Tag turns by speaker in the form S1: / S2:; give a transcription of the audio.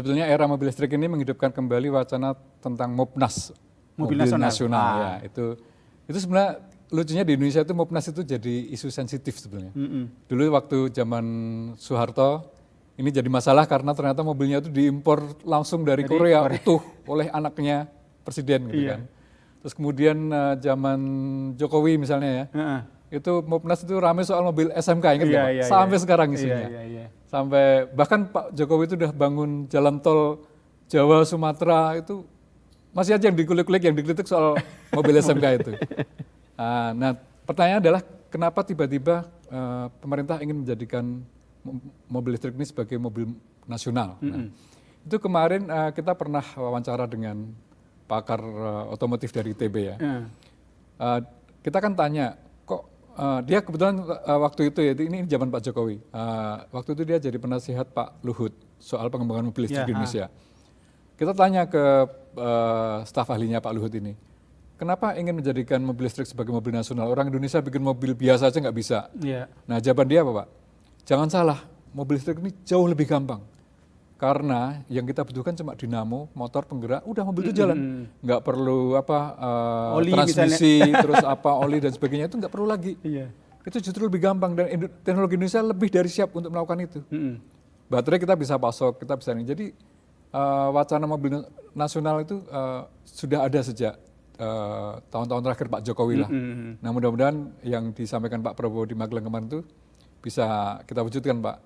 S1: Sebetulnya era mobil listrik ini menghidupkan kembali wacana tentang Mopnas,
S2: Mobil
S1: mobil
S2: nasional.
S1: nasional.
S2: Ah.
S1: Ya, itu sebenarnya lucunya di Indonesia itu Mopnas itu jadi isu sensitif sebenarnya. Dulu waktu zaman Soeharto ini jadi masalah karena ternyata mobilnya itu diimpor langsung dari Korea utuh oleh anaknya presiden gitu kan. Terus kemudian zaman Jokowi misalnya ya, itu Mopnas itu ramai soal mobil SMK, ingat nggak Pak? Sampai sekarang isunya. Sampai bahkan Pak Jokowi itu udah bangun jalan tol Jawa Sumatera itu masih aja yang dikulik-kulik, yang dikritik soal mobil SMK itu. Nah, pertanyaannya adalah kenapa tiba-tiba pemerintah ingin menjadikan mobil listrik ini sebagai mobil nasional. Nah, itu kemarin kita pernah wawancara dengan pakar otomotif dari ITB ya. Kita kan tanya, kok dia kebetulan waktu itu ya, ini zaman Pak Jokowi. Waktu itu dia jadi penasihat Pak Luhut soal pengembangan mobil listrik di Indonesia. Kita tanya ke staf ahlinya Pak Luhut ini, kenapa ingin menjadikan mobil listrik sebagai mobil nasional? Orang Indonesia bikin mobil biasa aja nggak bisa. Nah, jawaban dia apa Pak? Jangan salah, mobil listrik ini jauh lebih gampang. Karena yang kita butuhkan cuma dinamo, motor penggerak, udah mobil itu jalan. Nggak perlu
S2: oli
S1: transmisi, terus oli dan sebagainya, itu nggak perlu lagi. Itu justru lebih gampang dan teknologi Indonesia lebih dari siap untuk melakukan itu. Baterai kita bisa pasok, kita bisa ini. Jadi wacana mobil nasional itu sudah ada sejak tahun-tahun terakhir Pak Jokowi lah. Nah, mudah-mudahan yang disampaikan Pak Prabowo di Magelang kemarin itu bisa kita wujudkan Pak.